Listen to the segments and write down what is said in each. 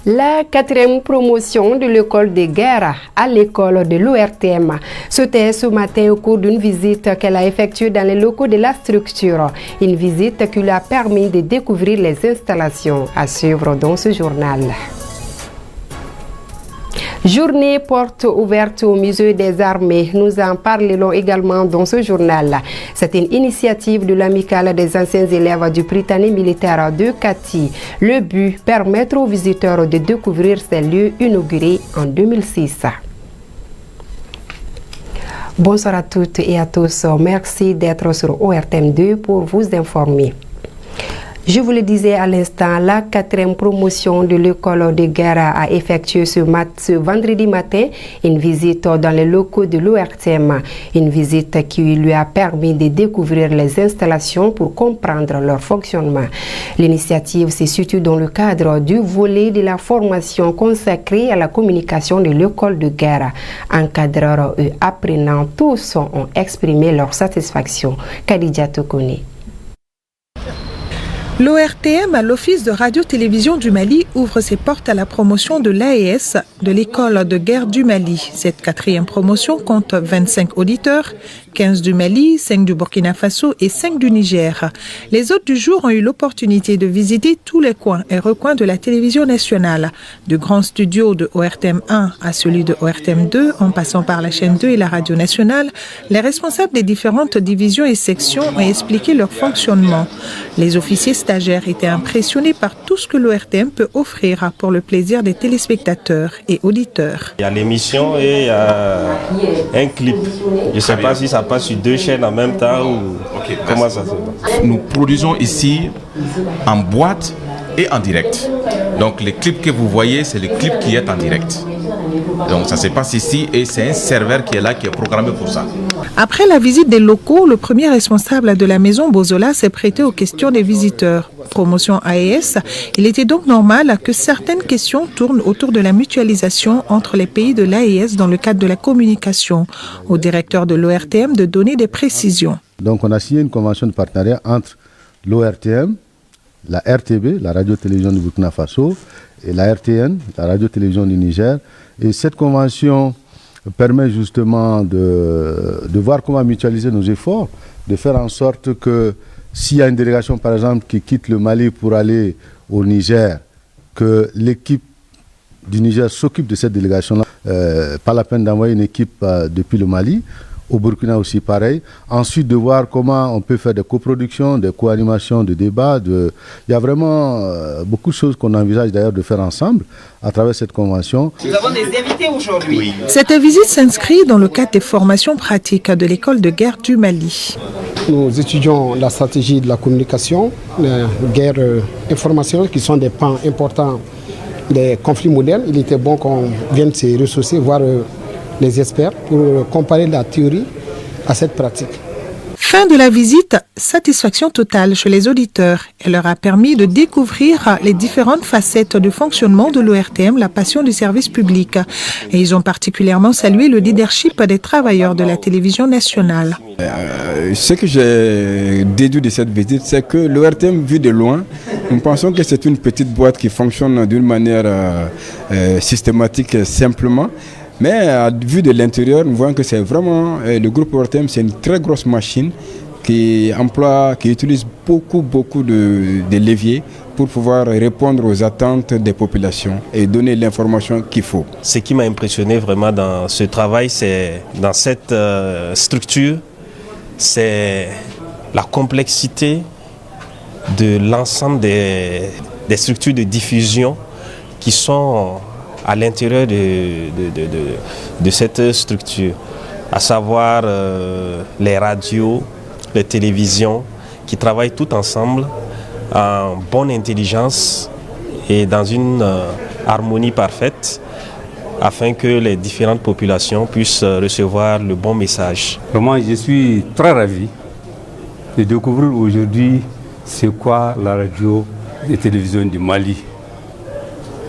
La 4e promotion de l'école de guerre à l'école de l'ORTM sautait ce matin au cours d'une visite qu'elle a effectuée dans les locaux de la structure. Une visite qui lui a permis de découvrir les installations à suivre dans ce journal. Journée porte ouverte au musée des armées. Nous en parlerons également dans ce journal. C'est une initiative de l'amicale des anciens élèves du Prytanée militaire de Kati. Le but, permettre aux visiteurs de découvrir ces lieux inaugurés en 2006. Bonsoir à toutes et à tous. Merci d'être sur ORTM2 pour vous informer. Je vous le disais à l'instant, la 4e promotion de l'école de guerre a effectué ce vendredi matin une visite dans les locaux de l'ORTM. Une visite qui lui a permis de découvrir les installations pour comprendre leur fonctionnement. L'initiative se situe dans le cadre du volet de la formation consacrée à la communication de l'école de guerre. Encadreurs et apprenants, tous ont exprimé leur satisfaction. Khadija Tokone. L'ORTM, l'Office de radio-télévision du Mali, ouvre ses portes à la promotion de l'AES, de l'école de guerre du Mali. Cette 4e promotion compte 25 auditeurs, 15 du Mali, 5 du Burkina Faso et 5 du Niger. Les hôtes du jour ont eu l'opportunité de visiter tous les coins et recoins de la télévision nationale, du grand studio de ORTM 1 à celui de ORTM 2, en passant par la chaîne 2 et la radio nationale. Les responsables des différentes divisions et sections ont expliqué leur fonctionnement. Les officiers stagiaires étaient impressionnés par tout ce que l'ORTM peut offrir pour le plaisir des téléspectateurs et auditeurs. Il y a l'émission et il y a un clip. Je ne sais pas si ça passe sur 2 chaînes en même temps ou comment ça se passe. Nous produisons ici en boîte et en direct. Donc les clips que vous voyez, c'est le clip qui est en direct. Donc ça se passe ici et c'est un serveur qui est là, qui est programmé pour ça. Après la visite des locaux, le premier responsable de la maison Bozola s'est prêté aux questions des visiteurs. Promotion AES, il était donc normal que certaines questions tournent autour de la mutualisation entre les pays de l'AES dans le cadre de la communication. Au directeur de l'ORTM de donner des précisions. Donc on a signé une convention de partenariat entre l'ORTM, la RTB, la radio-télévision du Burkina Faso, et la RTN, la radio-télévision du Niger. Et cette convention permet justement de voir comment mutualiser nos efforts, de faire en sorte que s'il y a une délégation par exemple qui quitte le Mali pour aller au Niger, que l'équipe du Niger s'occupe de cette délégation-là. Pas la peine d'envoyer une équipe depuis le Mali. Au Burkina aussi pareil. Ensuite de voir comment on peut faire des coproductions, des co-animations, des débats. Il y a vraiment beaucoup de choses qu'on envisage d'ailleurs de faire ensemble à travers cette convention. Nous avons des invités aujourd'hui. Oui. Cette visite s'inscrit dans le cadre des formations pratiques de l'école de guerre du Mali. Nous étudions la stratégie de la communication, la guerre informationnelle qui sont des pans importants des conflits modernes. Il était bon qu'on vienne se ressourcer, voir les experts pour comparer la théorie à cette pratique. Fin de la visite, satisfaction totale chez les auditeurs. Elle leur a permis de découvrir les différentes facettes de fonctionnement de l'ORTM, la passion du service public. Et ils ont particulièrement salué le leadership des travailleurs de la télévision nationale. Ce que j'ai déduit de cette visite, c'est que l'ORTM, vu de loin, nous pensons que c'est une petite boîte qui fonctionne d'une manière systématique, simplement. Mais à vue de l'intérieur, nous voyons que c'est vraiment, le groupe ORTM, c'est une très grosse machine qui utilise beaucoup de leviers pour pouvoir répondre aux attentes des populations et donner l'information qu'il faut. Ce qui m'a impressionné vraiment dans ce travail, c'est dans cette structure, c'est la complexité de l'ensemble des structures de diffusion qui sont à l'intérieur de cette structure, à savoir les radios, les télévisions, qui travaillent tout ensemble en bonne intelligence et dans une harmonie parfaite, afin que les différentes populations puissent recevoir le bon message. Vraiment, je suis très ravi de découvrir aujourd'hui c'est quoi la radio et télévision du Mali.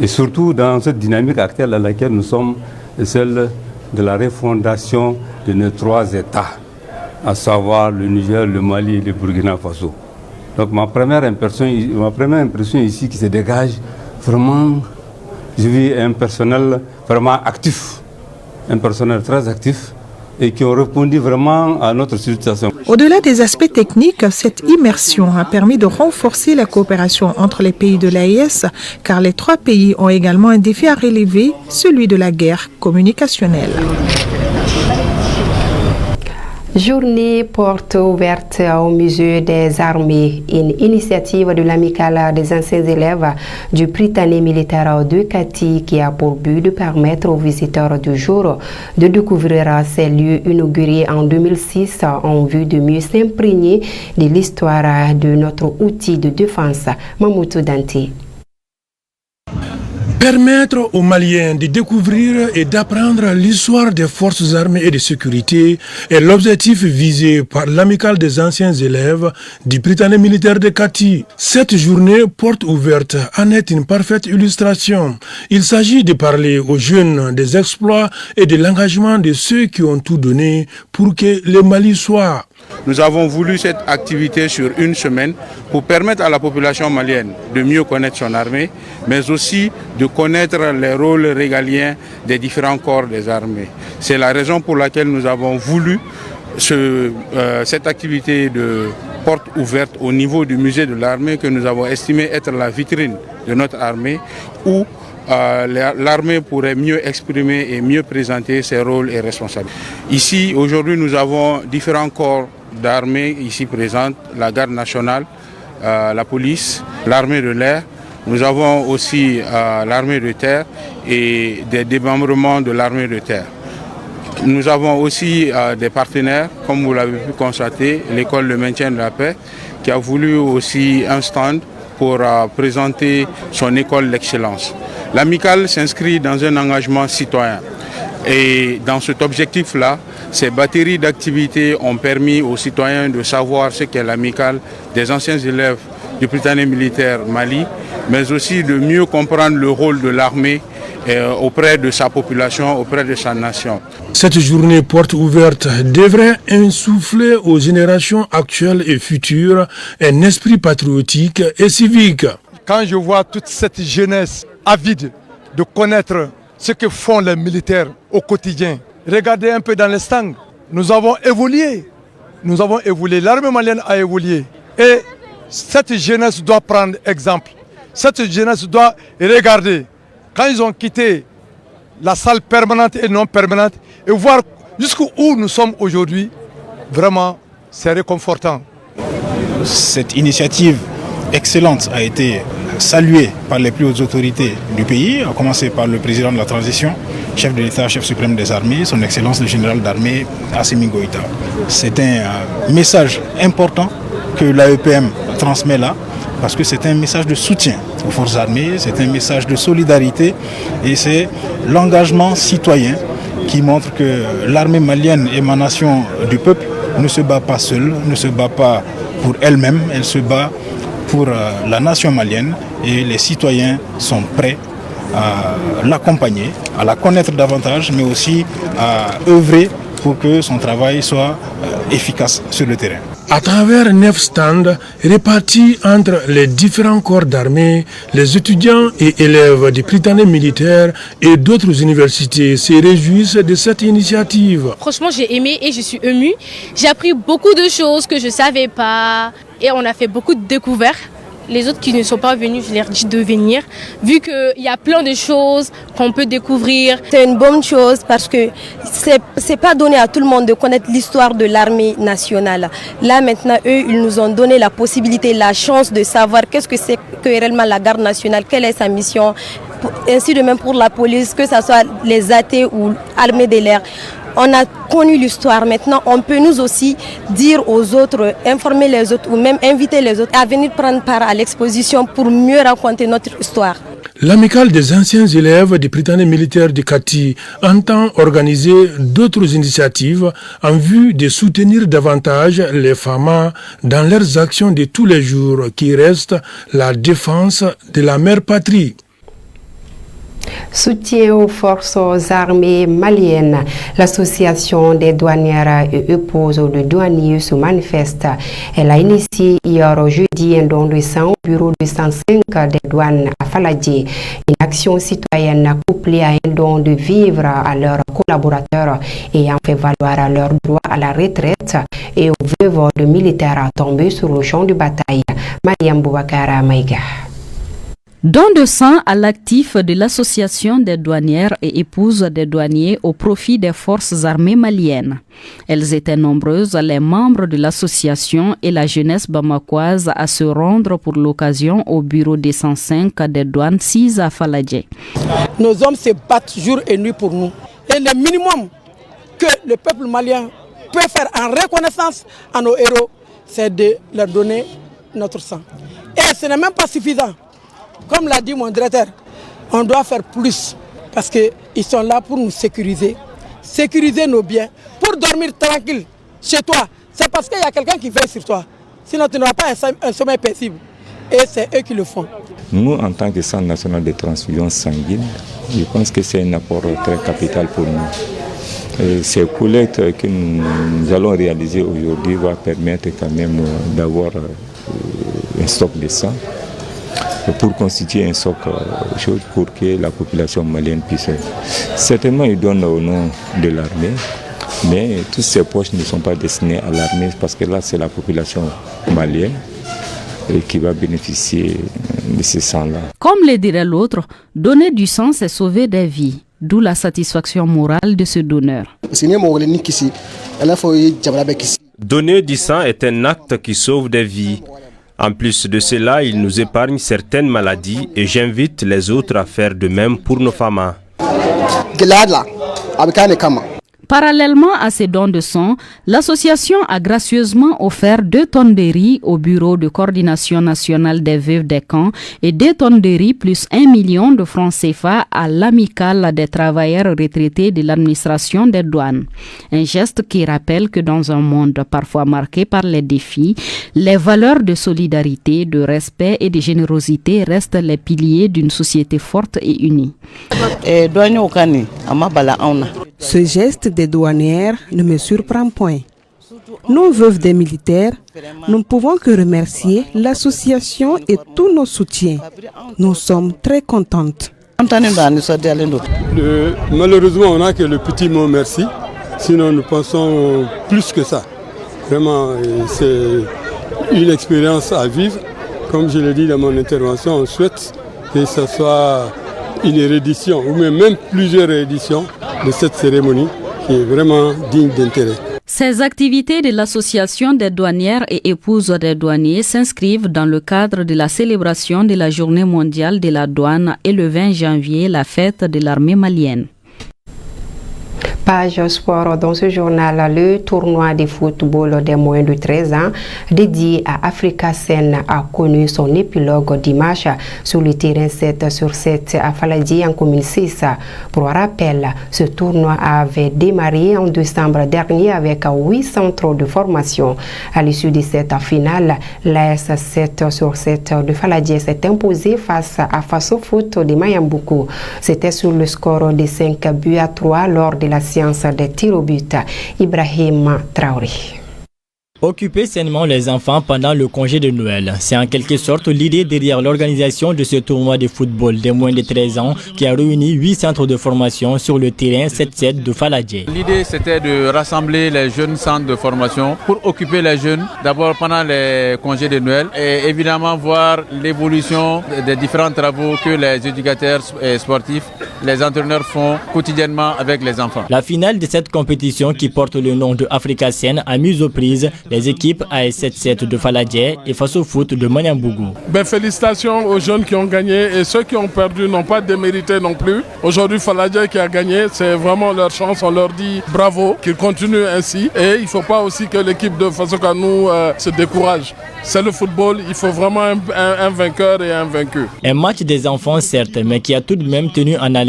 Et surtout dans cette dynamique actuelle dans laquelle nous sommes, celle de la refondation de nos 3 États, à savoir le Niger, le Mali et le Burkina Faso. Donc ma première impression ici qui se dégage, vraiment j'ai vu un personnel vraiment actif, un personnel très actif et qui ont répondu vraiment à notre situation. Au-delà des aspects techniques, cette immersion a permis de renforcer la coopération entre les pays de l'AES, car les 3 pays ont également un défi à relever, celui de la guerre communicationnelle. Journée porte ouverte au musée des armées, une initiative de l'amicale des anciens élèves du Prytanée militaire de Kati qui a pour but de permettre aux visiteurs du jour de découvrir ces lieux inaugurés en 2006 en vue de mieux s'imprégner de l'histoire de notre outil de défense. Mamoutou Danti. Permettre aux Maliens de découvrir et d'apprendre l'histoire des forces armées et de sécurité est l'objectif visé par l'amicale des anciens élèves du Prytanée militaire de Kati. Cette journée porte ouverte en est une parfaite illustration. Il s'agit de parler aux jeunes des exploits et de l'engagement de ceux qui ont tout donné pour que le Mali soit. Nous avons voulu cette activité sur une semaine pour permettre à la population malienne de mieux connaître son armée, mais aussi de connaître les rôles régaliens des différents corps des armées. C'est la raison pour laquelle nous avons voulu cette activité de porte ouverte au niveau du musée de l'armée que nous avons estimé être la vitrine de notre armée où l'armée pourrait mieux exprimer et mieux présenter ses rôles et responsabilités. Ici, aujourd'hui, nous avons différents corps d'armée ici présentes, la garde nationale, la police, l'armée de l'air. Nous avons aussi l'armée de terre et des démembrements de l'armée de terre. Nous avons aussi des partenaires, comme vous l'avez pu constater, l'école de maintien de la paix, qui a voulu aussi un stand pour présenter son école d'excellence. L'amicale s'inscrit dans un engagement citoyen. Et dans cet objectif-là, ces batteries d'activités ont permis aux citoyens de savoir ce qu'est l'amicale des anciens élèves du Prytanée militaire Mali, mais aussi de mieux comprendre le rôle de l'armée auprès de sa population, auprès de sa nation. Cette journée porte ouverte devrait insuffler aux générations actuelles et futures un esprit patriotique et civique. Quand je vois toute cette jeunesse avide de connaître ce que font les militaires au quotidien, regardez un peu dans les stands, nous avons évolué, l'armée malienne a évolué et cette jeunesse doit prendre exemple, cette jeunesse doit regarder. Quand ils ont quitté la salle permanente et non permanente et voir jusqu'où nous sommes aujourd'hui, vraiment, c'est réconfortant. Cette initiative excellente a été saluée par les plus hautes autorités du pays, à commencer par le président de la transition, chef de l'État, chef suprême des armées, son Excellence le général d'armée Assimi Goïta. C'est un message important que l'AEPM transmet là, parce que c'est un message de soutien aux forces armées, c'est un message de solidarité et c'est l'engagement citoyen qui montre que l'armée malienne, émanation du peuple, ne se bat pas seule, ne se bat pas pour elle-même, elle se bat pour la nation malienne et les citoyens sont prêts à l'accompagner, à la connaître davantage, mais aussi à œuvrer pour que son travail soit efficace sur le terrain. À travers 9 stands répartis entre les différents corps d'armée, les étudiants et élèves du Prytanée militaire et d'autres universités se réjouissent de cette initiative. Franchement, j'ai aimé et je suis émue. J'ai appris beaucoup de choses que je ne savais pas et on a fait beaucoup de découvertes. Les autres qui ne sont pas venus, je leur dis de venir, vu qu'il y a plein de choses qu'on peut découvrir. C'est une bonne chose parce que c'est pas donné à tout le monde de connaître l'histoire de l'armée nationale. Là maintenant, eux, ils nous ont donné la possibilité, la chance de savoir qu'est-ce que c'est que réellement la garde nationale, quelle est sa mission, ainsi de même pour la police, que ce soit les AT ou l'armée de l'air. On a connu l'histoire, maintenant on peut nous aussi dire aux autres, informer les autres ou même inviter les autres à venir prendre part à l'exposition pour mieux raconter notre histoire. L'amicale des anciens élèves du Prytanée militaire de Kati entend organiser d'autres initiatives en vue de soutenir davantage les femmes dans leurs actions de tous les jours qui restent la défense de la mère patrie. Soutien aux forces armées maliennes. L'association des douanières et épouses de douaniers se manifeste. Elle a initié hier jeudi un don de sang au bureau de 105 des douanes à Faladji. Une action citoyenne couplée à un don de vivre à leurs collaborateurs ayant fait valoir leur droit à la retraite et aux veuves de militaires tombés sur le champ de bataille. Mariam Boubacara Maïga. Don de sang à l'actif de l'association des douanières et épouses des douaniers au profit des forces armées maliennes. Elles étaient nombreuses, les membres de l'association et la jeunesse bamakoise à se rendre pour l'occasion au bureau des 105 des douanes 6 à Faladji. Nos hommes se battent jour et nuit pour nous. Et le minimum que le peuple malien peut faire en reconnaissance à nos héros, c'est de leur donner notre sang. Et ce n'est même pas suffisant. Comme l'a dit mon directeur, on doit faire plus parce qu'ils sont là pour nous sécuriser nos biens, pour dormir tranquille chez toi. C'est parce qu'il y a quelqu'un qui veille sur toi. Sinon, tu n'auras pas un sommeil paisible. Et c'est eux qui le font. Nous, en tant que Centre national de transfusion sanguine, je pense que c'est un apport très capital pour nous. Et ces collectes que nous allons réaliser aujourd'hui vont permettre quand même d'avoir un stock de sang, pour constituer un socle pour que la population malienne puisse. Certainement, ils donnent au nom de l'armée, mais toutes ces poches ne sont pas destinées à l'armée parce que là, c'est la population malienne qui va bénéficier de ce sang-là. Comme le dirait l'autre, donner du sang, c'est sauver des vies. D'où la satisfaction morale de ce donneur. Donner du sang est un acte qui sauve des vies. En plus de cela, il nous épargne certaines maladies et j'invite les autres à faire de même pour nos femmes. Parallèlement à ces dons de sang, l'association a gracieusement offert 2 tonnes de riz au bureau de coordination nationale des veuves des camps et 2 tonnes de riz plus 1 million de francs CFA à l'amicale des travailleurs retraités de l'administration des douanes. Un geste qui rappelle que dans un monde parfois marqué par les défis, les valeurs de solidarité, de respect et de générosité restent les piliers d'une société forte et unie. Ce geste des douanières ne me surprend point. Nous, veuves des militaires, nous ne pouvons que remercier l'association et tous nos soutiens. Nous sommes très contentes. Malheureusement, on n'a que le petit mot merci. Sinon, nous pensons plus que ça. Vraiment, c'est une expérience à vivre. Comme je l'ai dit dans mon intervention, on souhaite que ce soit une réédition ou même plusieurs rééditions de cette cérémonie qui est vraiment digne d'intérêt. Ces activités de l'association des douanières et épouses des douaniers s'inscrivent dans le cadre de la célébration de la Journée mondiale de la douane et le 20 janvier, la fête de l'armée malienne. Page sport dans ce journal, le tournoi de football des moins de 13 ans dédié à Africa Sen a connu son épilogue dimanche sur le terrain 7/7 à Faladji en commune 6. Pour rappel, ce tournoi avait démarré en décembre dernier avec 8 centres de formation. À l'issue de cette finale, l'AS 7/7 de Faladji s'est imposé face à Faso Foot de Mayamboukou. C'était sur le score de 5-3 lors de la séance des tirs au but. Ibrahim Traoré. Occuper sainement les enfants pendant le congé de Noël, c'est en quelque sorte l'idée derrière l'organisation de ce tournoi de football des moins de 13 ans qui a réuni 8 centres de formation sur le terrain 7-7 de Faladji. L'idée c'était de rassembler les jeunes centres de formation pour occuper les jeunes d'abord pendant les congés de Noël et évidemment voir l'évolution des différents travaux que les éducateurs sportifs, les entraîneurs font quotidiennement avec les enfants. La finale de cette compétition qui porte le nom de Africa Sen a mis aux prises les équipes AS 7-7 de Faladji et Faso Foot de Mayamboukou. Félicitations aux jeunes qui ont gagné et ceux qui ont perdu n'ont pas démérité non plus. Aujourd'hui, Faladji qui a gagné, c'est vraiment leur chance. On leur dit bravo, qu'ils continuent ainsi. Et il ne faut pas aussi que l'équipe de Faso Kanou se décourage. C'est le football, il faut vraiment un vainqueur et un vaincu. Un match des enfants certes, mais qui a tout de même tenu en haleine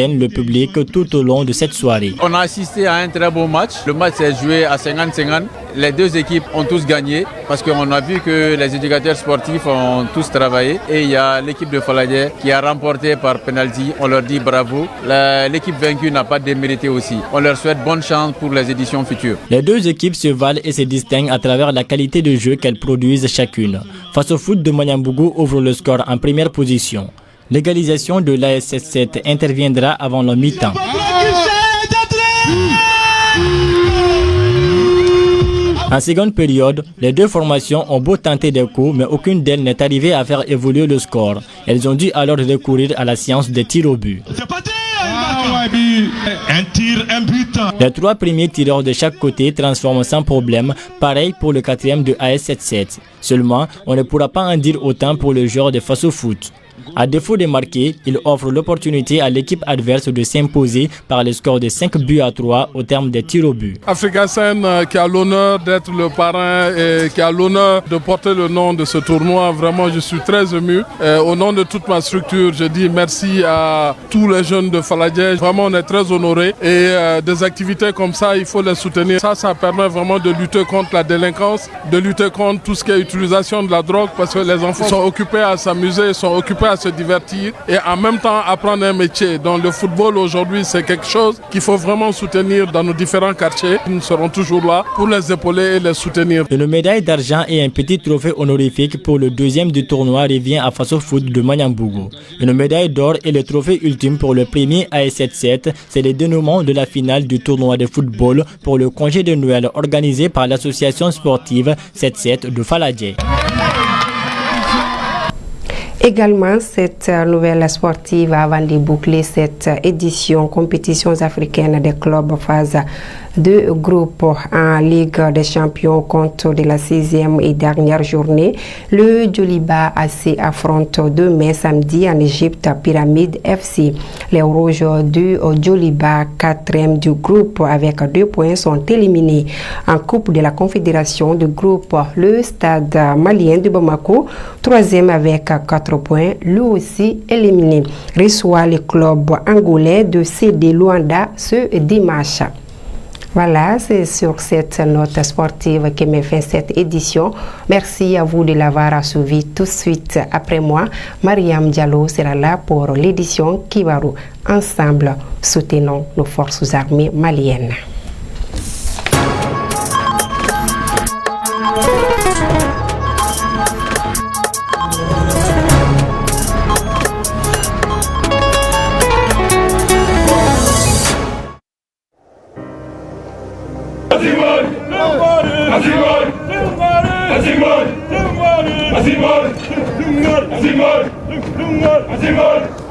On a assisté à un très beau match. Le match s'est joué à 50-50. Les deux équipes ont tous gagné parce qu'on a vu que les éducateurs sportifs ont tous travaillé. Et il y a l'équipe de Faladje qui a remporté par penalty. On leur dit bravo. L'équipe vaincue n'a pas démérité aussi. On leur souhaite bonne chance pour les éditions futures. Les deux équipes se valent et se distinguent à travers la qualité de jeu qu'elles produisent chacune. Face au foot de Manyambougou ouvre le score en première position. L'égalisation de l'AS 77 interviendra avant le mi-temps. En seconde période, les deux formations ont beau tenter des coups, mais aucune d'elles n'est arrivée à faire évoluer le score. Elles ont dû alors recourir à la science des tirs au but. Un tir, un but. Les trois premiers tireurs de chaque côté transforment sans problème, pareil pour le quatrième de AS 77. Seulement, on ne pourra pas en dire autant pour le joueur de face au foot. À défaut de marquer, il offre l'opportunité à l'équipe adverse de s'imposer par le score de 5-3 au terme des tirs au but. Africa Sen qui a l'honneur d'être le parrain et qui a l'honneur de porter le nom de ce tournoi, vraiment je suis très ému. Au nom de toute ma structure, je dis merci à tous les jeunes de Faladje. Vraiment on est très honorés et des activités comme ça, il faut les soutenir. Ça permet vraiment de lutter contre la délinquance, de lutter contre tout ce qui est utilisation de la drogue parce que les enfants sont occupés à s'amuser, sont occupés à se divertir et en même temps apprendre un métier. Donc le football aujourd'hui c'est quelque chose qu'il faut vraiment soutenir dans nos différents quartiers. Nous serons toujours là pour les épauler et les soutenir. Une médaille d'argent et un petit trophée honorifique pour le deuxième du tournoi revient à Faso Foot de Manyambougou. Une médaille d'or et le trophée ultime pour le premier AS 77, c'est le dénouement de la finale du tournoi de football pour le congé de Noël organisé par l'association sportive 77 de Faladje. Également, cette nouvelle sportive avant de boucler cette édition compétitions africaines des clubs phase 2 groupes en Ligue des champions compte de la 6e et dernière journée. Le Djoliba AC affronte demain samedi en Égypte Pyramide FC. Les Rouges du Djoliba, 4e du groupe avec 2 points, sont éliminés. En Coupe de la Confédération du groupe, le Stade malien de Bamako, 3e avec 4 points, lui aussi éliminé, reçoit le club angolais de CD Luanda ce dimanche. Voilà, c'est sur cette note sportive que met fin cette édition. Merci à vous de l'avoir suivi. Tout de suite après moi, Mariam Diallo sera là pour l'édition Kibaru. Ensemble, soutenons nos forces armées maliennes.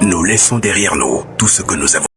Nous laissons derrière nous tout ce que nous avons